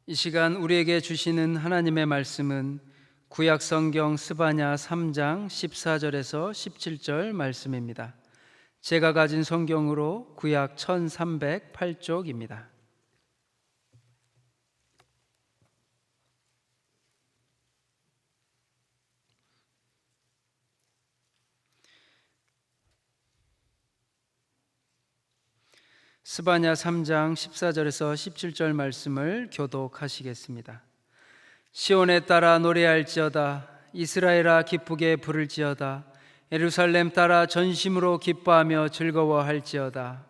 이 시간 우리에게 주시는 하나님의 말씀은 구약 성경 스바냐 3장 14절에서 17절 말씀입니다. 제가 가진 성경으로 구약 1308쪽입니다. 스바냐 3장 14절에서 17절 말씀을 교독하시겠습니다. 시온에 따라 노래할지어다. 이스라엘아 기쁘게 부를지어다. 예루살렘 따라 전심으로 기뻐하며 즐거워할지어다.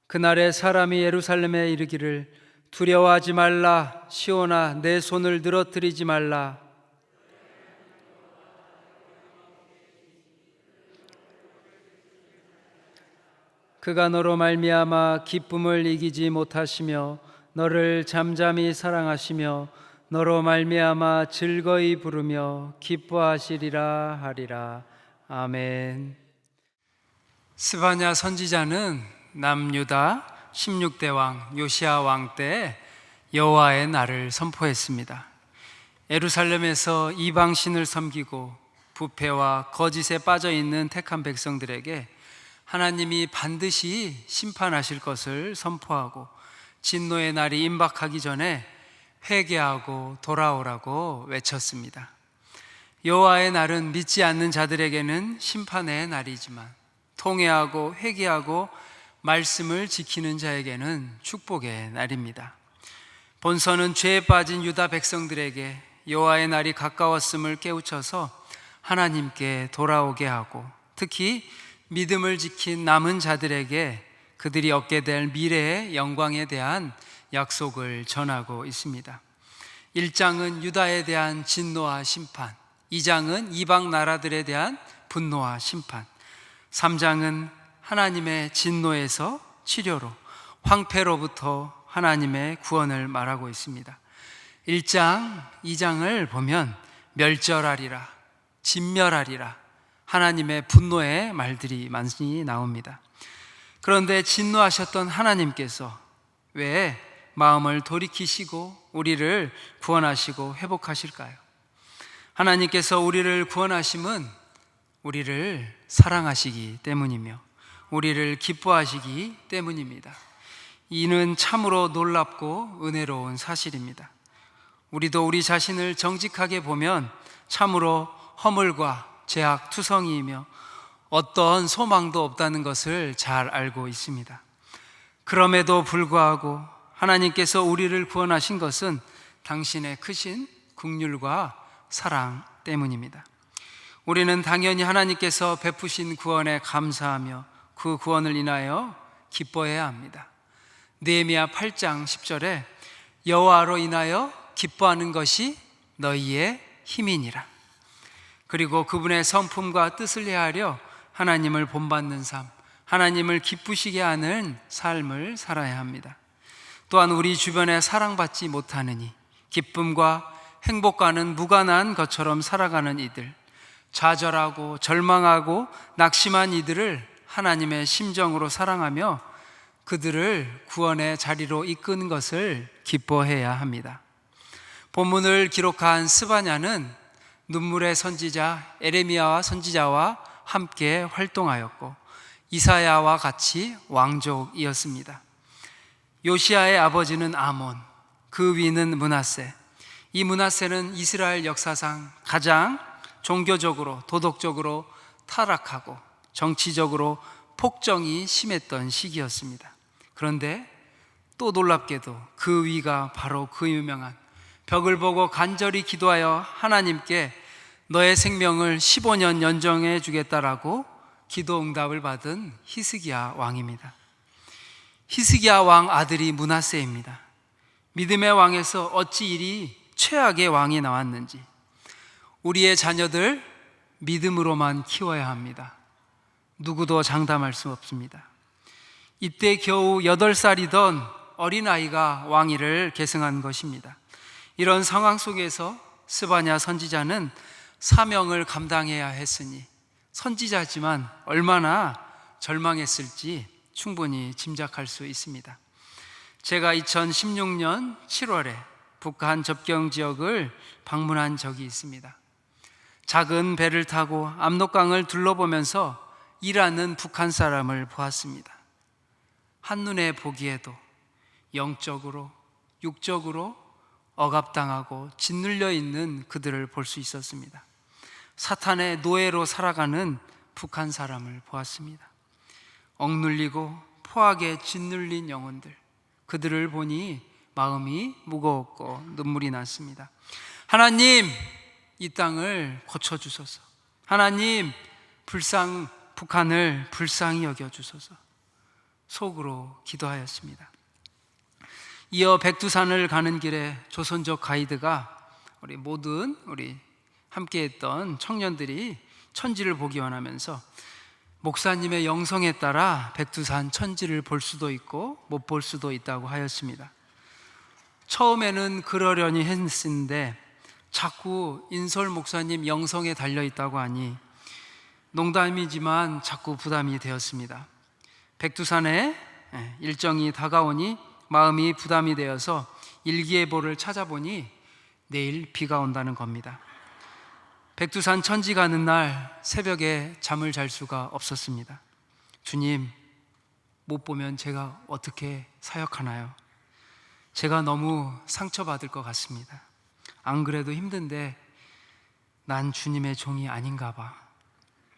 그날에 사람이 예루살렘에 이르기를 두려워하지 말라. 시온아 내 손을 늘어뜨리지 말라. 그가 너로 말미암아 기쁨을 이기지 못하시며 너를 잠잠히 사랑하시며 너로 말미암아 즐거이 부르며 기뻐하시리라 하리라. 아멘. 스바냐 선지자는 남유다 16대 왕 요시야 왕 때 여호와의 날을 선포했습니다. 예루살렘에서 이방신을 섬기고 부패와 거짓에 빠져 있는 택한 백성들에게 하나님이 반드시 심판하실 것을 선포하고 진노의 날이 임박하기 전에 회개하고 돌아오라고 외쳤습니다. 여호와의 날은 믿지 않는 자들에게는 심판의 날이지만 통회하고 회개하고 말씀을 지키는 자에게는 축복의 날입니다. 본서는 죄에 빠진 유다 백성들에게 여호와의 날이 가까웠음을 깨우쳐서 하나님께 돌아오게 하고 특히 믿음을 지킨 남은 자들에게 그들이 얻게 될 미래의 영광에 대한 약속을 전하고 있습니다. 1장은 유다에 대한 진노와 심판, 2장은 이방 나라들에 대한 분노와 심판, 3장은 하나님의 진노에서 치료로, 황폐로부터 하나님의 구원을 말하고 있습니다. 1장, 2장을 보면 멸절하리라, 진멸하리라, 하나님의 분노의 말들이 많이 나옵니다. 그런데 진노하셨던 하나님께서 왜 마음을 돌이키시고 우리를 구원하시고 회복하실까요? 하나님께서 우리를 구원하심은 우리를 사랑하시기 때문이며 우리를 기뻐하시기 때문입니다. 이는 참으로 놀랍고 은혜로운 사실입니다. 우리도 우리 자신을 정직하게 보면 참으로 허물과 죄악투성이이며 어떤 소망도 없다는 것을 잘 알고 있습니다. 그럼에도 불구하고 하나님께서 우리를 구원하신 것은 당신의 크신 긍휼과 사랑 때문입니다. 우리는 당연히 하나님께서 베푸신 구원에 감사하며 그 구원을 인하여 기뻐해야 합니다. 느헤미야 8장 10절에 여호와로 인하여 기뻐하는 것이 너희의 힘이니라. 그리고 그분의 성품과 뜻을 헤아려 하나님을 본받는 삶, 하나님을 기쁘시게 하는 삶을 살아야 합니다. 또한 우리 주변에 사랑받지 못하느니 기쁨과 행복과는 무관한 것처럼 살아가는 이들, 좌절하고 절망하고 낙심한 이들을 하나님의 심정으로 사랑하며 그들을 구원의 자리로 이끄는 것을 기뻐해야 합니다. 본문을 기록한 스바냐는 눈물의 선지자 에레미야와 선지자와 함께 활동하였고 이사야와 같이 왕족이었습니다. 요시야의 아버지는 아몬, 그 위는 므낫세. 이 므낫세는 이스라엘 역사상 가장 종교적으로 도덕적으로 타락하고 정치적으로 폭정이 심했던 시기였습니다. 그런데 또 놀랍게도 그 위가 바로 그 유명한 벽을 보고 간절히 기도하여 하나님께 너의 생명을 15년 연정해 주겠다라고 기도 응답을 받은 히스기야 왕입니다. 히스기야 왕 아들이 므낫세입니다. 믿음의 왕에서 어찌 이리 최악의 왕이 나왔는지 우리의 자녀들 믿음으로만 키워야 합니다. 누구도 장담할 수 없습니다. 이때 겨우 8살이던 어린아이가 왕위를 계승한 것입니다. 이런 상황 속에서 스바냐 선지자는 사명을 감당해야 했으니 선지자지만 얼마나 절망했을지 충분히 짐작할 수 있습니다. 제가 2016년 7월에 북한 접경 지역을 방문한 적이 있습니다. 작은 배를 타고 압록강을 둘러보면서 일하는 북한 사람을 보았습니다. 한눈에 보기에도 영적으로, 육적으로 억압당하고 짓눌려 있는 그들을 볼 수 있었습니다. 사탄의 노예로 살아가는 북한 사람을 보았습니다. 억눌리고 포악에 짓눌린 영혼들, 그들을 보니 마음이 무거웠고 눈물이 났습니다. 하나님, 이 땅을 고쳐주소서. 하나님, 북한을 불쌍히 여겨주소서. 속으로 기도하였습니다. 이어 백두산을 가는 길에 조선족 가이드가 우리 함께했던 청년들이 천지를 보기 원하면서 목사님의 영성에 따라 백두산 천지를 볼 수도 있고 못 볼 수도 있다고 하였습니다. 처음에는 그러려니 했는데 자꾸 인설 목사님 영성에 달려있다고 하니 농담이지만 자꾸 부담이 되었습니다. 백두산에 일정이 다가오니 마음이 부담이 되어서 일기예보를 찾아보니 내일 비가 온다는 겁니다. 백두산 천지 가는 날 새벽에 잠을 잘 수가 없었습니다. 주님, 못 보면 제가 어떻게 사역하나요? 제가 너무 상처받을 것 같습니다. 안 그래도 힘든데 난 주님의 종이 아닌가 봐.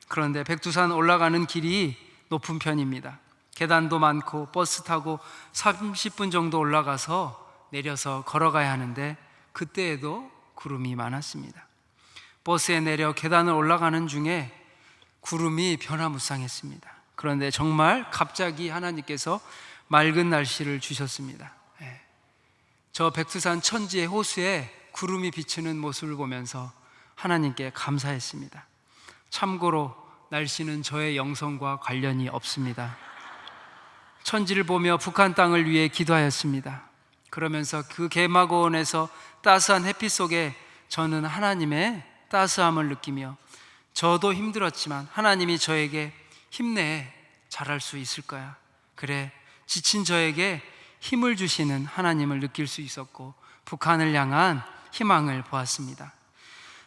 그런데 백두산 올라가는 길이 높은 편입니다. 계단도 많고 버스 타고 30분 정도 올라가서 내려서 걸어가야 하는데 그때에도 구름이 많았습니다. 버스에 내려 계단을 올라가는 중에 구름이 변화무쌍했습니다. 그런데 정말 갑자기 하나님께서 맑은 날씨를 주셨습니다. 저 백두산 천지의 호수에 구름이 비치는 모습을 보면서 하나님께 감사했습니다. 참고로 날씨는 저의 영성과 관련이 없습니다. 천지를 보며 북한 땅을 위해 기도하였습니다. 그러면서 그 개마고원에서 따스한 햇빛 속에 저는 하나님의 따스함을 느끼며 저도 힘들었지만 하나님이 저에게 힘내, 잘할 수 있을 거야. 그래, 지친 저에게 힘을 주시는 하나님을 느낄 수 있었고 북한을 향한 희망을 보았습니다.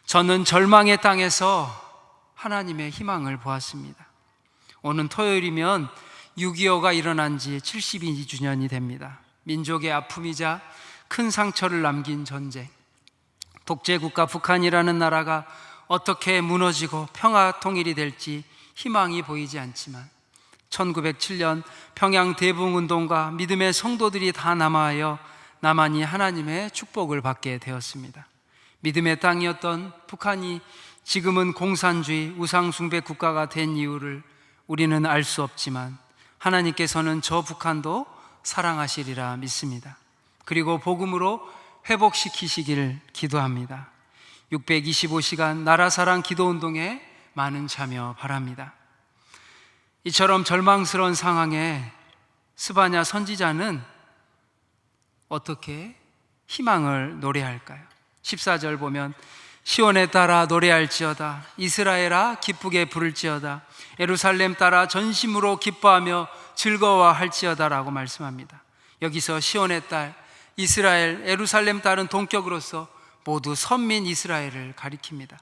저는 절망의 땅에서 하나님의 희망을 보았습니다. 오는 토요일이면 6.25가 일어난 지 72주년이 됩니다. 민족의 아픔이자 큰 상처를 남긴 전쟁, 독재국가 북한이라는 나라가 어떻게 무너지고 평화 통일이 될지 희망이 보이지 않지만 1907년 평양 대붕운동과 믿음의 성도들이 다 남아하여 나만이 하나님의 축복을 받게 되었습니다. 믿음의 땅이었던 북한이 지금은 공산주의 우상숭배 국가가 된 이유를 우리는 알 수 없지만 하나님께서는 저 북한도 사랑하시리라 믿습니다. 그리고 복음으로 회복시키시기를 기도합니다. 625시간 나라사랑 기도운동에 많은 참여 바랍니다. 이처럼 절망스러운 상황에 스바냐 선지자는 어떻게 희망을 노래할까요? 14절 보면 시온에 따라 노래할지어다, 이스라엘아 기쁘게 부를지어다, 예루살렘 따라 전심으로 기뻐하며 즐거워할지어다 라고 말씀합니다. 여기서 시온의 딸, 이스라엘, 예루살렘 딸은 동격으로서 모두 선민 이스라엘을 가리킵니다.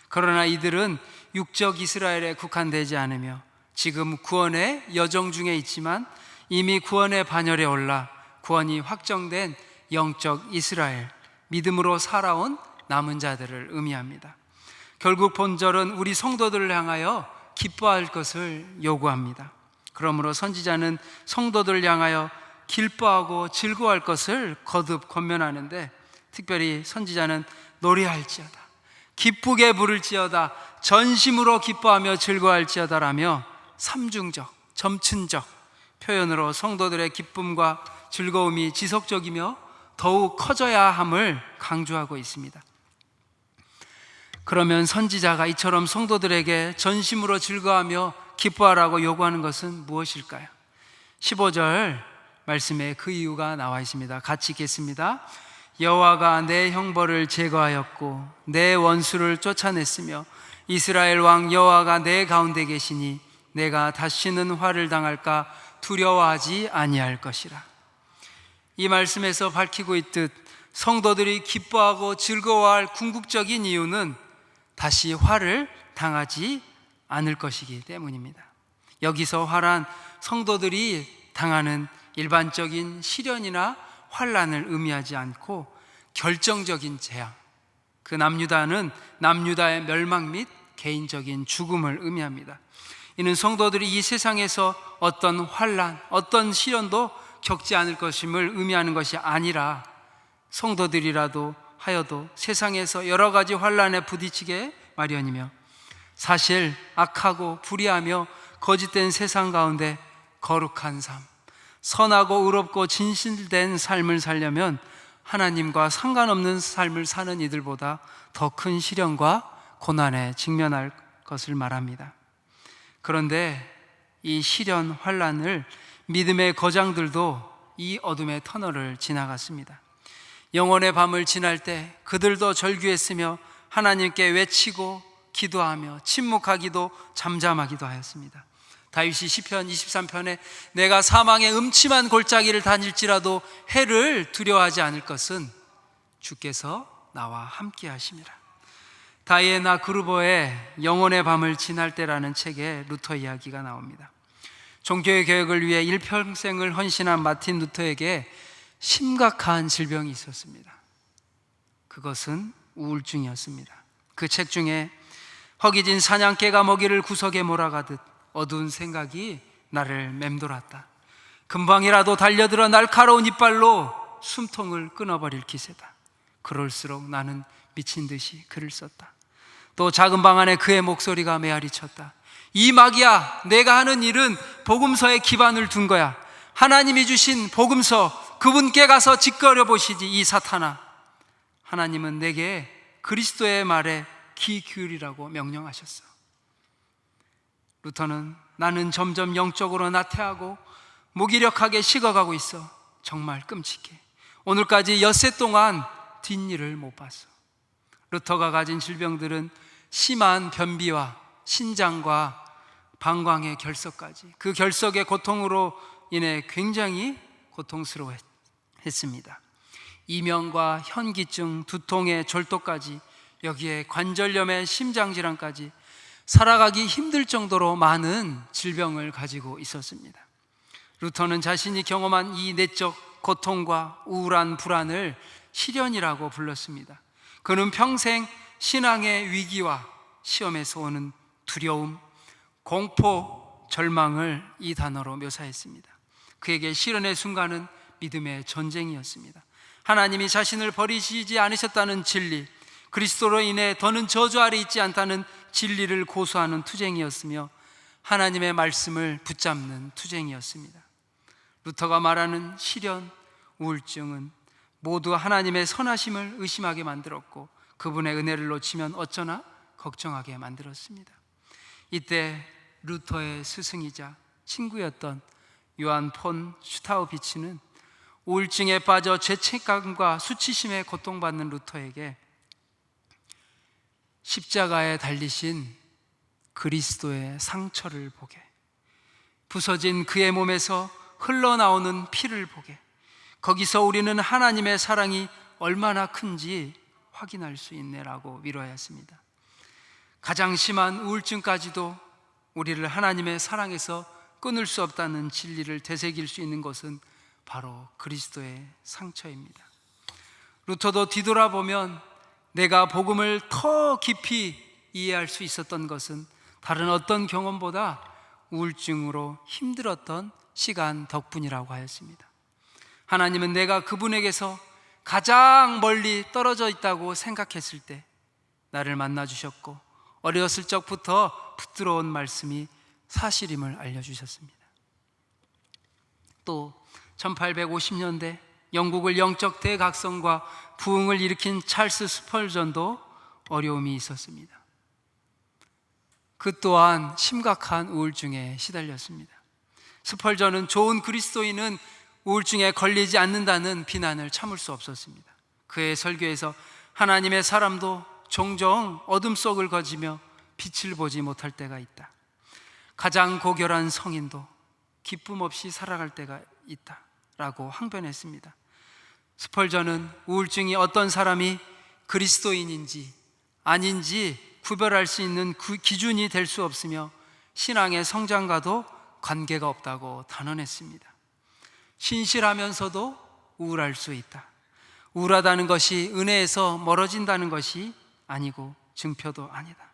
그러나 이들은 육적 이스라엘에 국한되지 않으며 지금 구원의 여정 중에 있지만 이미 구원의 반열에 올라 구원이 확정된 영적 이스라엘, 믿음으로 살아온 남은 자들을 의미합니다. 결국 본절은 우리 성도들을 향하여 기뻐할 것을 요구합니다. 그러므로 선지자는 성도들을 향하여 기뻐하고 즐거워할 것을 거듭 권면하는데 특별히 선지자는 노래할지어다, 기쁘게 부를지어다, 전심으로 기뻐하며 즐거워할지어다 라며 삼중적, 점층적 표현으로 성도들의 기쁨과 즐거움이 지속적이며 더욱 커져야 함을 강조하고 있습니다. 그러면 선지자가 이처럼 성도들에게 전심으로 즐거워하며 기뻐하라고 요구하는 것은 무엇일까요? 15절 말씀에 그 이유가 나와 있습니다. 같이 읽겠습니다. 여호와가 내 형벌을 제거하였고 내 원수를 쫓아냈으며 이스라엘 왕 여호와가 내 가운데 계시니 내가 다시는 화를 당할까 두려워하지 아니할 것이라. 이 말씀에서 밝히고 있듯 성도들이 기뻐하고 즐거워할 궁극적인 이유는 다시 화를 당하지 않을 것이기 때문입니다. 여기서 화란 성도들이 당하는 일반적인 시련이나 환난을 의미하지 않고 결정적인 재앙, 그 남유다는 남유다의 멸망 및 개인적인 죽음을 의미합니다. 이는 성도들이 이 세상에서 어떤 환난, 어떤 시련도 겪지 않을 것임을 의미하는 것이 아니라 성도들이라도 하여도 세상에서 여러 가지 환난에 부딪히게 마련이며 사실 악하고 불의하며 거짓된 세상 가운데 거룩한 삶, 선하고 의롭고 진실된 삶을 살려면 하나님과 상관없는 삶을 사는 이들보다 더 큰 시련과 고난에 직면할 것을 말합니다. 그런데 이 시련, 환난을 믿음의 거장들도 이 어둠의 터널을 지나갔습니다. 영원의 밤을 지날 때 그들도 절규했으며 하나님께 외치고 기도하며 침묵하기도 잠잠하기도 하였습니다. 다윗이 시편 23편에 내가 사망의 음침한 골짜기를 다닐지라도 해를 두려워하지 않을 것은 주께서 나와 함께 하심이라. 다이애나 그루버의 영혼의 밤을 지날 때라는 책에 루터 이야기가 나옵니다. 종교의 개혁을 위해 일평생을 헌신한 마틴 루터에게 심각한 질병이 있었습니다. 그것은 우울증이었습니다. 그 책 중에 허기진 사냥개가 먹이를 구석에 몰아가듯 어두운 생각이 나를 맴돌았다. 금방이라도 달려들어 날카로운 이빨로 숨통을 끊어버릴 기세다. 그럴수록 나는 미친 듯이 글을 썼다. 또 작은 방 안에 그의 목소리가 메아리쳤다. 이 마귀야, 내가 하는 일은 복음서에 기반을 둔 거야. 하나님이 주신 복음서, 그분께 가서 짓거려 보시지 이 사탄아. 하나님은 내게 그리스도의 말에 귀 기울이라고 명령하셨어. 루터는 나는 점점 영적으로 나태하고 무기력하게 식어가고 있어. 정말 끔찍해. 오늘까지 엿새 동안 뒷일을 못 봤어. 루터가 가진 질병들은 심한 변비와 신장과 방광의 결석까지, 그 결석의 고통으로 인해 굉장히 고통스러워했습니다. 이명과 현기증, 두통의 절도까지, 여기에 관절염의 심장질환까지 살아가기 힘들 정도로 많은 질병을 가지고 있었습니다. 루터는 자신이 경험한 이 내적 고통과 우울한 불안을 시련이라고 불렀습니다. 그는 평생 신앙의 위기와 시험에서 오는 두려움, 공포, 절망을 이 단어로 묘사했습니다. 그에게 시련의 순간은 믿음의 전쟁이었습니다. 하나님이 자신을 버리시지 않으셨다는 진리, 그리스도로 인해 더는 저주 아래 있지 않다는 진리를 고수하는 투쟁이었으며 하나님의 말씀을 붙잡는 투쟁이었습니다. 루터가 말하는 시련, 우울증은 모두 하나님의 선하심을 의심하게 만들었고 그분의 은혜를 놓치면 어쩌나 걱정하게 만들었습니다. 이때 루터의 스승이자 친구였던 요한 폰 슈타우비치는 우울증에 빠져 죄책감과 수치심에 고통받는 루터에게 십자가에 달리신 그리스도의 상처를 보게, 부서진 그의 몸에서 흘러나오는 피를 보게, 거기서 우리는 하나님의 사랑이 얼마나 큰지 확인할 수 있네라고 위로하였습니다. 가장 심한 우울증까지도 우리를 하나님의 사랑에서 끊을 수 없다는 진리를 되새길 수 있는 것은 바로 그리스도의 상처입니다. 루터도 뒤돌아보면 내가 복음을 더 깊이 이해할 수 있었던 것은 다른 어떤 경험보다 우울증으로 힘들었던 시간 덕분이라고 하였습니다. 하나님은 내가 그분에게서 가장 멀리 떨어져 있다고 생각했을 때 나를 만나주셨고 어렸을 적부터 붙들어온 말씀이 사실임을 알려주셨습니다. 또 1850년대 영국을 영적 대각성과 부흥을 일으킨 찰스 스펄전도 어려움이 있었습니다. 그 또한 심각한 우울증에 시달렸습니다. 스펄전은 좋은 그리스도인은 우울증에 걸리지 않는다는 비난을 참을 수 없었습니다. 그의 설교에서 하나님의 사람도 종종 어둠 속을 거지며 빛을 보지 못할 때가 있다. 가장 고결한 성인도 기쁨 없이 살아갈 때가 있다 라고 항변했습니다. 스펄전은 우울증이 어떤 사람이 그리스도인인지 아닌지 구별할 수 있는 그 기준이 될 수 없으며 신앙의 성장과도 관계가 없다고 단언했습니다. 신실하면서도 우울할 수 있다. 우울하다는 것이 은혜에서 멀어진다는 것이 아니고 증표도 아니다.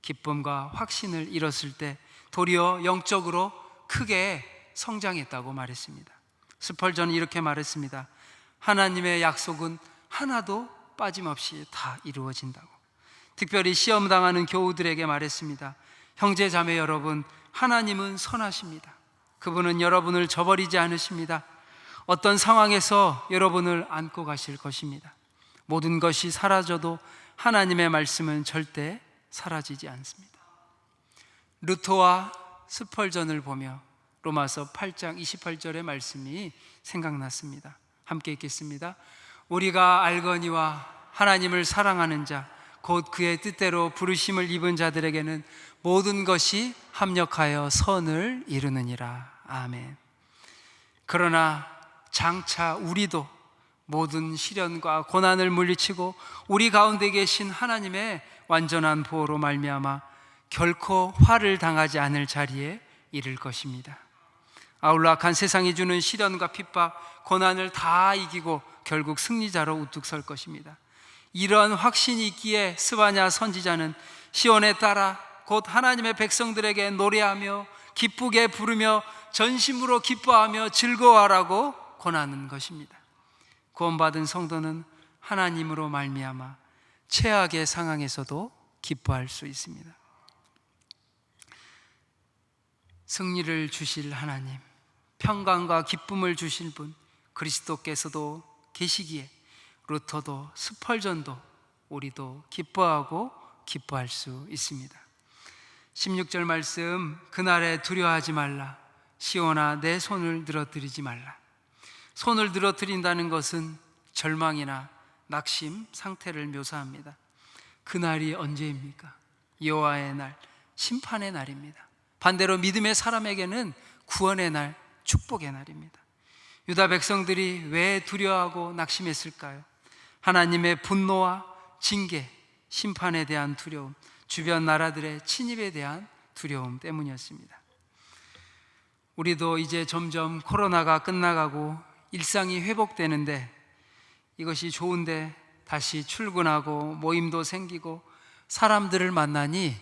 기쁨과 확신을 잃었을 때 도리어 영적으로 크게 성장했다고 말했습니다. 스펄전은 이렇게 말했습니다. 하나님의 약속은 하나도 빠짐없이 다 이루어진다고. 특별히 시험당하는 교우들에게 말했습니다. 형제 자매 여러분, 하나님은 선하십니다. 그분은 여러분을 저버리지 않으십니다. 어떤 상황에서 여러분을 안고 가실 것입니다. 모든 것이 사라져도 하나님의 말씀은 절대 사라지지 않습니다. 루터와 스펄전을 보며 로마서 8장 28절의 말씀이 생각났습니다. 함께 읽겠습니다. 우리가 알거니와 하나님을 사랑하는 자 곧 그의 뜻대로 부르심을 입은 자들에게는 모든 것이 합력하여 선을 이루느니라. 아멘. 그러나 장차 우리도 모든 시련과 고난을 물리치고 우리 가운데 계신 하나님의 완전한 보호로 말미암아 결코 화를 당하지 않을 자리에 이를 것입니다. 아울러 악한 세상이 주는 시련과 핍박, 고난을 다 이기고 결국 승리자로 우뚝 설 것입니다. 이런 확신이 있기에 스바냐 선지자는 시온에 따라 곧 하나님의 백성들에게 노래하며 기쁘게 부르며 전심으로 기뻐하며 즐거워하라고 권하는 것입니다. 구원받은 성도는 하나님으로 말미암아 최악의 상황에서도 기뻐할 수 있습니다. 승리를 주실 하나님, 평강과 기쁨을 주실 분 그리스도께서도 계시기에 루터도 스펄전도 우리도 기뻐하고 기뻐할 수 있습니다. 16절 말씀, 그날에 두려워하지 말라. 시온아 내 손을 늘어뜨리지 말라. 손을 늘어뜨린다는 것은 절망이나 낙심 상태를 묘사합니다. 그날이 언제입니까? 여호와의 날, 심판의 날입니다. 반대로 믿음의 사람에게는 구원의 날, 축복의 날입니다. 유다 백성들이 왜 두려워하고 낙심했을까요? 하나님의 분노와 징계, 심판에 대한 두려움, 주변 나라들의 침입에 대한 두려움 때문이었습니다. 우리도 이제 점점 코로나가 끝나가고 일상이 회복되는데 이것이 좋은데 다시 출근하고 모임도 생기고 사람들을 만나니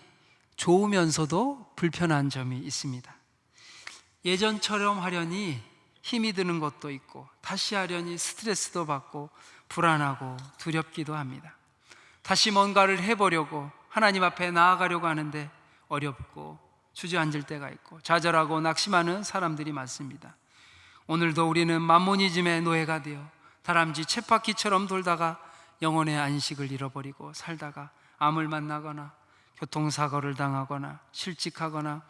좋으면서도 불편한 점이 있습니다. 예전처럼 하려니 힘이 드는 것도 있고 다시 하려니 스트레스도 받고 불안하고 두렵기도 합니다. 다시 뭔가를 해보려고 하나님 앞에 나아가려고 하는데 어렵고 주저앉을 때가 있고 좌절하고 낙심하는 사람들이 많습니다. 오늘도 우리는 만모니즘의 노예가 되어 다람쥐 쳇바퀴처럼 돌다가 영혼의 안식을 잃어버리고 살다가 암을 만나거나 교통사고를 당하거나 실직하거나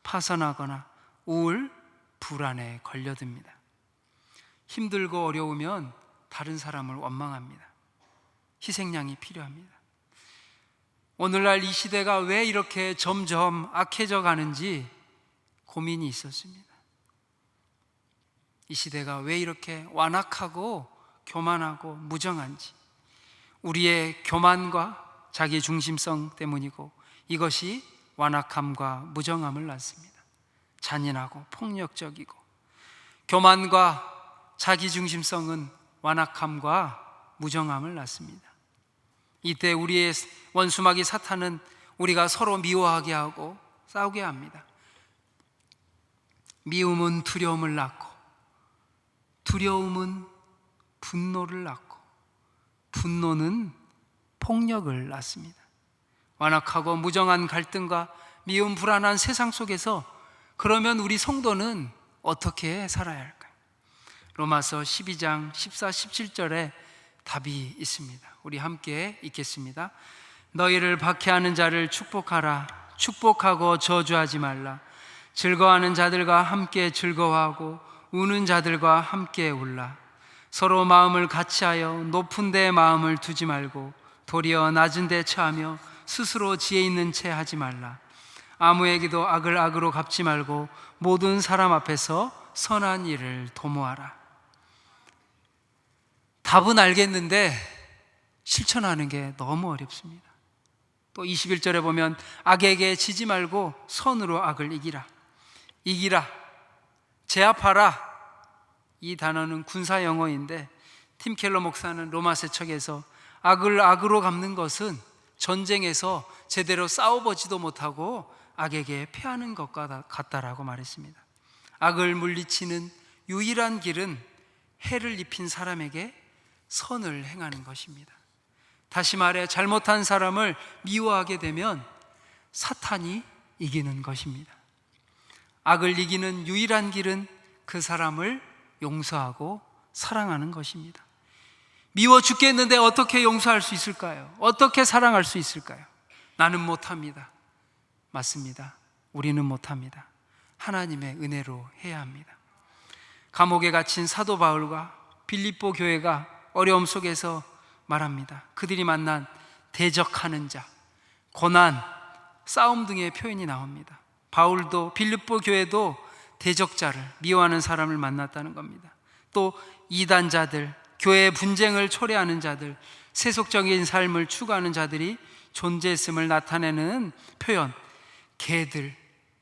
파산하거나 우울, 불안에 걸려듭니다. 힘들고 어려우면 다른 사람을 원망합니다. 희생양이 필요합니다. 오늘날 이 시대가 왜 이렇게 점점 악해져 가는지 고민이 있었습니다. 이 시대가 왜 이렇게 완악하고 교만하고 무정한지, 우리의 교만과 자기 중심성 때문이고 이것이 완악함과 무정함을 낳습니다. 잔인하고 폭력적이고 교만과 자기 중심성은 완악함과 무정함을 낳습니다. 이때 우리의 원수마귀 사탄은 우리가 서로 미워하게 하고 싸우게 합니다. 미움은 두려움을 낳고 두려움은 분노를 낳고 분노는 폭력을 낳습니다. 완악하고 무정한 갈등과 미움 불안한 세상 속에서 그러면 우리 성도는 어떻게 살아야 할까요? 로마서 12장 14, 17절에 답이 있습니다. 우리 함께 읽겠습니다. 너희를 박해하는 자를 축복하라. 축복하고 저주하지 말라. 즐거워하는 자들과 함께 즐거워하고 우는 자들과 함께 울라. 서로 마음을 같이하여 높은 데 마음을 두지 말고 도리어 낮은 데 처하며 스스로 지혜 있는 채 하지 말라. 아무에게도 악을 악으로 갚지 말고 모든 사람 앞에서 선한 일을 도모하라. 답은 알겠는데 실천하는 게 너무 어렵습니다. 또 21절에 보면 악에게 지지 말고 선으로 악을 이기라. 이기라, 제압하라. 이 단어는 군사 용어인데 팀 켈러 목사는 로마서 책에서 악을 악으로 갚는 것은 전쟁에서 제대로 싸워보지도 못하고 악에게 패하는 것과 같다라고 말했습니다. 악을 물리치는 유일한 길은 해를 입힌 사람에게 선을 행하는 것입니다. 다시 말해 잘못한 사람을 미워하게 되면 사탄이 이기는 것입니다. 악을 이기는 유일한 길은 그 사람을 용서하고 사랑하는 것입니다. 미워 죽겠는데 어떻게 용서할 수 있을까요? 어떻게 사랑할 수 있을까요? 나는 못합니다. 맞습니다. 우리는 못합니다. 하나님의 은혜로 해야 합니다. 감옥에 갇힌 사도 바울과 빌립보 교회가 어려움 속에서 말합니다. 그들이 만난 대적하는 자, 고난, 싸움 등의 표현이 나옵니다. 바울도 빌립보 교회도 대적자를, 미워하는 사람을 만났다는 겁니다. 또 이단자들, 교회의 분쟁을 초래하는 자들, 세속적인 삶을 추구하는 자들이 존재했음을 나타내는 표현, 개들,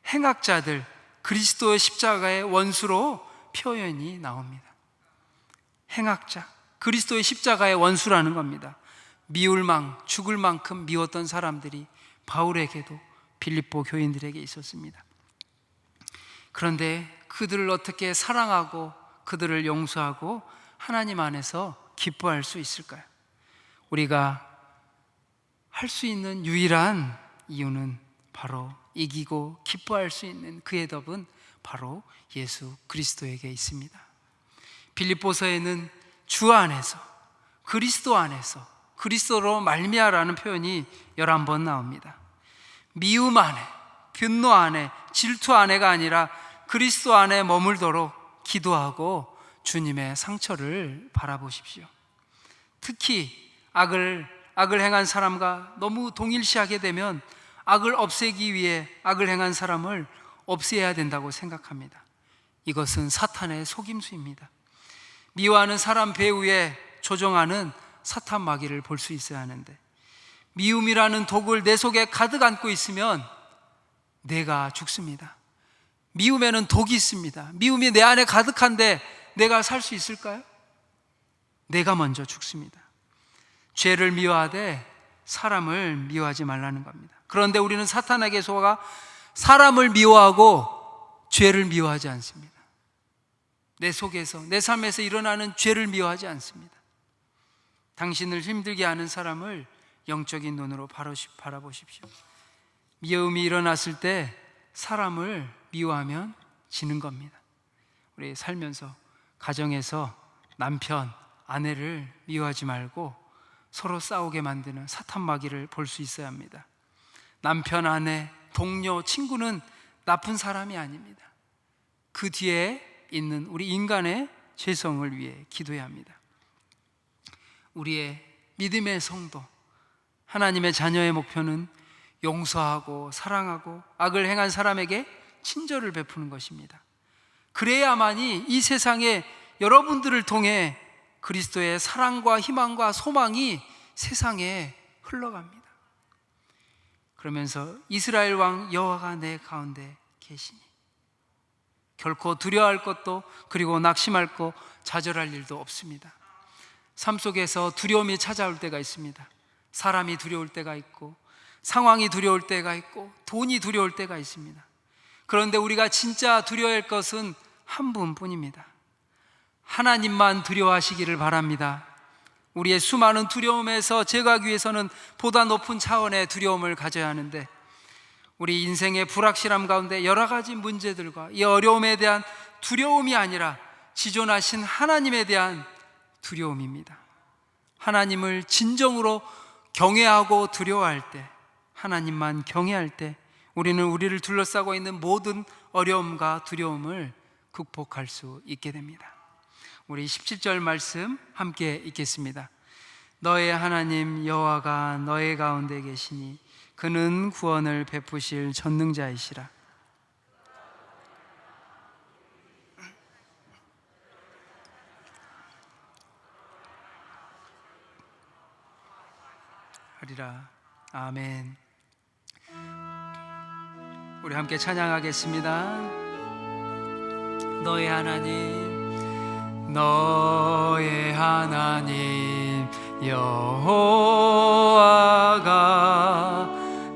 행악자들, 그리스도의 십자가의 원수로 표현이 나옵니다. 행악자, 그리스도의 십자가의 원수라는 겁니다. 미울 죽을 만큼 미웠던 사람들이 바울에게도 빌립보 교인들에게 있었습니다. 그런데 그들을 어떻게 사랑하고 그들을 용서하고 하나님 안에서 기뻐할 수 있을까요? 우리가 할 수 있는 유일한 이유는 바로 이기고 기뻐할 수 있는 그의 덕은 바로 예수 그리스도에게 있습니다. 빌립보서에는 주 안에서, 그리스도 안에서, 그리스도로 말미암아라는 표현이 11번 나옵니다. 미움 안에, 분노 안에, 질투 안에가 아니라 그리스도 안에 머물도록 기도하고 주님의 상처를 바라보십시오. 특히 악을 행한 사람과 너무 동일시하게 되면 악을 없애기 위해 악을 행한 사람을 없애야 된다고 생각합니다. 이것은 사탄의 속임수입니다. 미워하는 사람 배후에 조종하는 사탄 마귀를 볼 수 있어야 하는데, 미움이라는 독을 내 속에 가득 안고 있으면 내가 죽습니다. 미움에는 독이 있습니다. 미움이 내 안에 가득한데 내가 살 수 있을까요? 내가 먼저 죽습니다. 죄를 미워하되 사람을 미워하지 말라는 겁니다. 그런데 우리는 사탄에게 속아 사람을 미워하고 죄를 미워하지 않습니다. 내 속에서, 내 삶에서 일어나는 죄를 미워하지 않습니다. 당신을 힘들게 하는 사람을 영적인 눈으로 바라보십시오. 미움이 일어났을 때 사람을 미워하면 지는 겁니다. 우리 살면서 가정에서 남편, 아내를 미워하지 말고 서로 싸우게 만드는 사탄 마귀를 볼 수 있어야 합니다. 남편, 아내, 동료, 친구는 나쁜 사람이 아닙니다. 그 뒤에 있는 우리 인간의 죄성을 위해 기도해야 합니다. 우리의 믿음의 성도, 하나님의 자녀의 목표는 용서하고 사랑하고 악을 행한 사람에게 친절을 베푸는 것입니다. 그래야만이 이 세상에 여러분들을 통해 그리스도의 사랑과 희망과 소망이 세상에 흘러갑니다. 그러면서 이스라엘 왕 여호와가 내 가운데 계시니 결코 두려워할 것도, 그리고 낙심할 것, 좌절할 일도 없습니다. 삶 속에서 두려움이 찾아올 때가 있습니다. 사람이 두려울 때가 있고, 상황이 두려울 때가 있고, 돈이 두려울 때가 있습니다. 그런데 우리가 진짜 두려워할 것은 한 분뿐입니다. 하나님만 두려워하시기를 바랍니다. 우리의 수많은 두려움에서 제거하기 위해서는 보다 높은 차원의 두려움을 가져야 하는데, 우리 인생의 불확실함 가운데 여러 가지 문제들과 이 어려움에 대한 두려움이 아니라 지존하신 하나님에 대한 두려움입니다. 하나님을 진정으로 경외하고 두려워할 때, 하나님만 경외할 때 우리는 우리를 둘러싸고 있는 모든 어려움과 두려움을 극복할 수 있게 됩니다. 우리 17절 말씀 함께 읽겠습니다. 너의 하나님 여호와가 너의 가운데 계시니 그는 구원을 베푸실 전능자이시라. 하리라. 아멘. 우리 함께 찬양하겠습니다. 너의 하나님, 너의 하나님 여호와가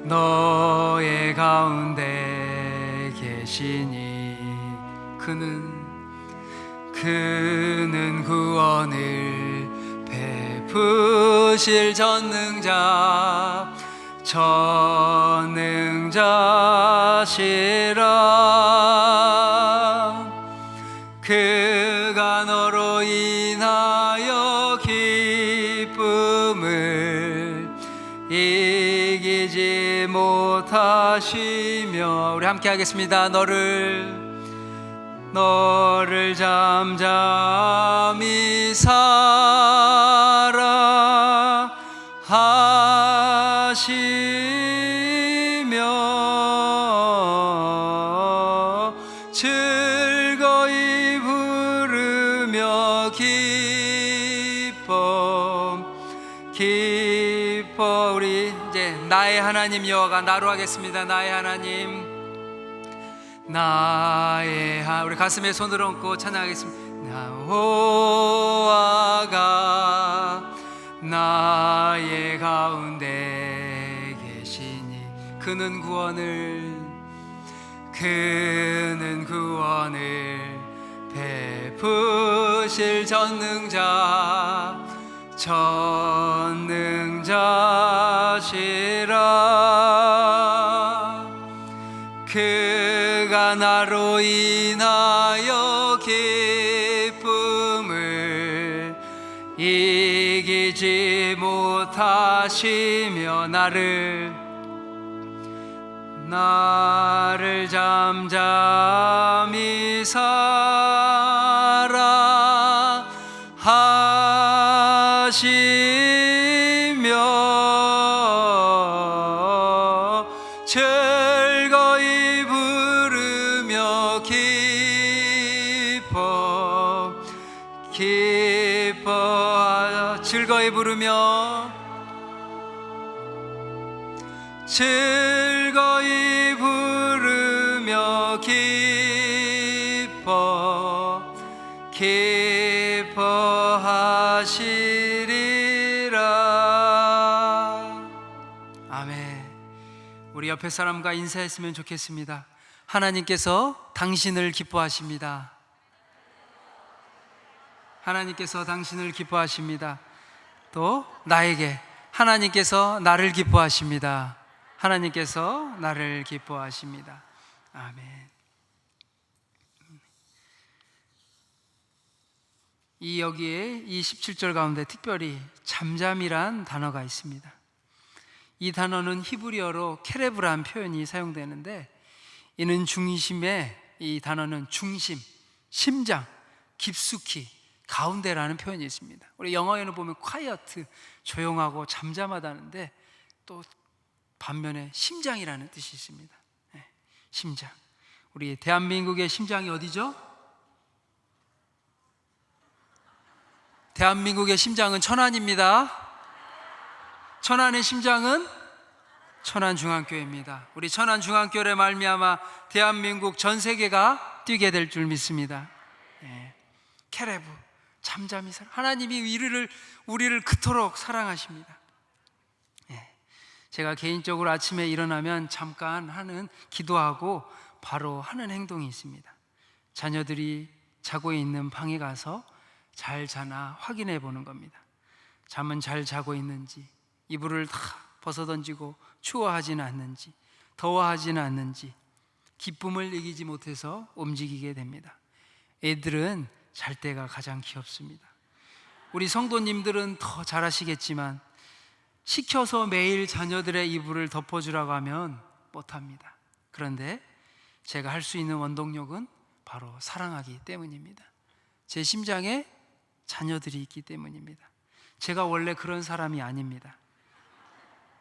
너의 가운데 계시니 그는 구원을 베푸실 전능자시라. 그가 너로 인하여 기쁨을 이기지 못하시며, 우리 함께 하겠습니다. 너를 잠잠히 살아 하시며 즐거이 부르며 기뻐. 우리 이제 나의 하나님 여호와가 나로 하겠습니다. 나의 하나님, 우리 가슴에 손을 얹고 찬양하겠습니다. 여호와가 나의 가운데 계시니 그는 구원을 베푸실 전능자시라. 그가 나로 인하여 기쁨을 이기지 못하시며 나를 잠잠히 살아 하시며 즐거이 부르며 기뻐 즐거이 부르며 기뻐하시리라. 아멘. 우리 옆에 사람과 인사했으면 좋겠습니다. 하나님께서 당신을 기뻐하십니다. 하나님께서 당신을 기뻐하십니다. 또 나에게 하나님께서 나를 기뻐하십니다. 하나님께서 나를 기뻐하십니다. 아멘. 여기에 이 17절 가운데 특별히 잠잠이란 단어가 있습니다. 이 단어는 히브리어로 케레브란 표현이 사용되는데, 이는 중심에, 이 단어는 중심, 심장, 깊숙이, 가운데라는 표현이 있습니다. 우리 영어에는 보면 quiet, 조용하고 잠잠하다는데, 또 반면에 심장이라는 뜻이 있습니다. 네, 심장. 우리 대한민국의 심장이 어디죠? 대한민국의 심장은 천안입니다. 천안의 심장은 천안중앙교회입니다. 우리 천안중앙교회를 말미암아 대한민국 전 세계가 뛰게 될 줄 믿습니다. 케레브, 잠잠히 살아. 하나님이 우리를 그토록 사랑하십니다. 제가 개인적으로 아침에 일어나면 잠깐 기도하고 바로 하는 행동이 있습니다. 자녀들이 자고 있는 방에 가서 잘 자나 확인해 보는 겁니다. 잠은 잘 자고 있는지, 이불을 다 벗어던지고 추워하지는 않는지, 더워하지는 않는지, 기쁨을 이기지 못해서 움직이게 됩니다. 애들은 잘 때가 가장 귀엽습니다. 우리 성도님들은 더 잘하시겠지만 시켜서 매일 자녀들의 이불을 덮어주라고 하면 못합니다. 그런데 제가 할 수 있는 원동력은 바로 사랑하기 때문입니다. 제 심장에 자녀들이 있기 때문입니다. 제가 원래 그런 사람이 아닙니다.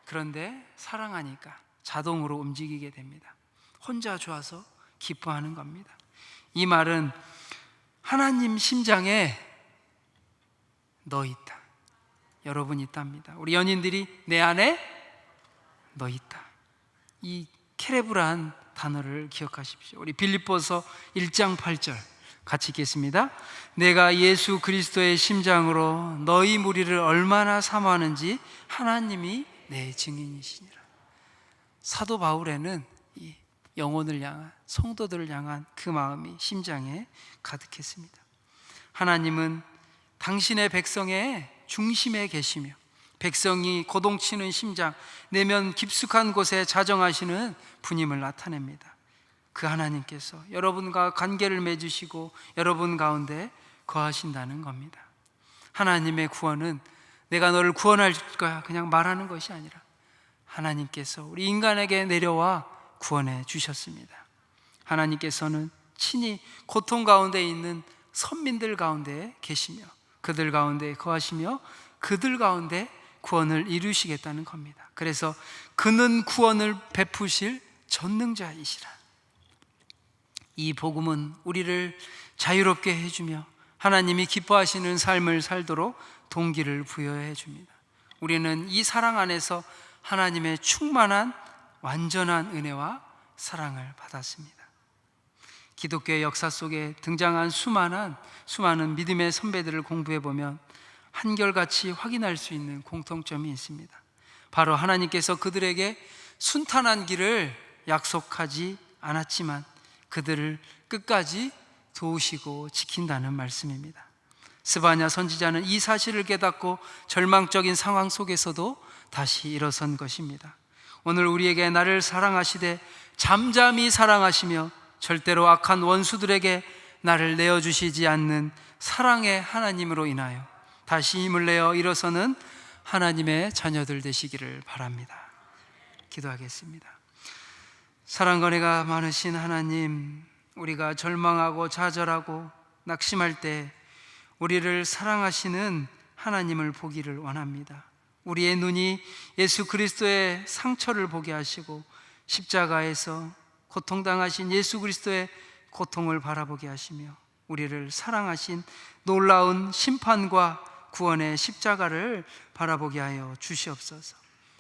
그런데 사랑하니까 자동으로 움직이게 됩니다. 혼자 좋아서 기뻐하는 겁니다. 이 말은 하나님 심장에 너 있다, 여러분 있답니다. 우리 연인들이 내 안에 너 있다, 이 케레브란 단어를 기억하십시오. 우리 빌립보서 1장 8절 같이 읽겠습니다. 내가 예수 그리스도의 심장으로 너희 무리를 얼마나 사모하는지 하나님이 내 증인이시니라. 사도 바울에는 이 영혼을 향한, 성도들을 향한 그 마음이 심장에 가득했습니다. 하나님은 당신의 백성의 중심에 계시며 백성이 고동치는 심장, 내면 깊숙한 곳에 자정하시는 분임을 나타냅니다. 그 하나님께서 여러분과 관계를 맺으시고 여러분 가운데 거하신다는 겁니다. 하나님의 구원은 내가 너를 구원할 거야 그냥 말하는 것이 아니라 하나님께서 우리 인간에게 내려와 구원해 주셨습니다. 하나님께서는 친히 고통 가운데 있는 선민들 가운데 계시며 그들 가운데 거하시며 그들 가운데 구원을 이루시겠다는 겁니다. 그래서 그는 구원을 베푸실 전능자이시라. 이 복음은 우리를 자유롭게 해주며 하나님이 기뻐하시는 삶을 살도록 동기를 부여해 줍니다. 우리는 이 사랑 안에서 하나님의 충만한 완전한 은혜와 사랑을 받았습니다. 기독교의 역사 속에 등장한 수많은 믿음의 선배들을 공부해 보면 한결같이 확인할 수 있는 공통점이 있습니다. 바로 하나님께서 그들에게 순탄한 길을 약속하지 않았지만 그들을 끝까지 도우시고 지킨다는 말씀입니다. 스바냐 선지자는 이 사실을 깨닫고 절망적인 상황 속에서도 다시 일어선 것입니다. 오늘 우리에게 나를 사랑하시되 잠잠히 사랑하시며 절대로 악한 원수들에게 나를 내어주시지 않는 사랑의 하나님으로 인하여 다시 힘을 내어 일어서는 하나님의 자녀들 되시기를 바랍니다. 기도하겠습니다. 사랑과 은혜가 많으신 하나님, 우리가 절망하고 좌절하고 낙심할 때 우리를 사랑하시는 하나님을 보기를 원합니다. 우리의 눈이 예수 그리스도의 상처를 보게 하시고 십자가에서 고통당하신 예수 그리스도의 고통을 바라보게 하시며 우리를 사랑하신 놀라운 심판과 구원의 십자가를 바라보게 하여 주시옵소서.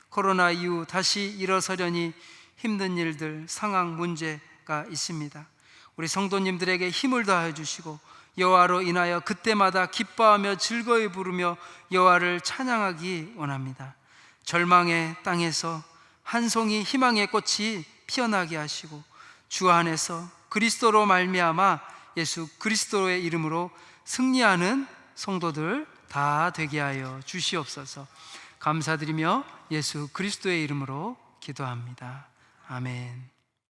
코로나 이후 다시 일어서려니 힘든 일들, 상황, 문제가 있습니다. 우리 성도님들에게 힘을 더하여 주시고 여호와로 인하여 그때마다 기뻐하며 즐거이 부르며 여호와를 찬양하기 원합니다. 절망의 땅에서 한 송이 희망의 꽃이 피어나게 하시고 주 안에서 그리스도로 말미암아 예수 그리스도의 이름으로 승리하는 성도들 다 되게 하여 주시옵소서. 감사드리며 예수 그리스도의 이름으로 기도합니다. 아멘.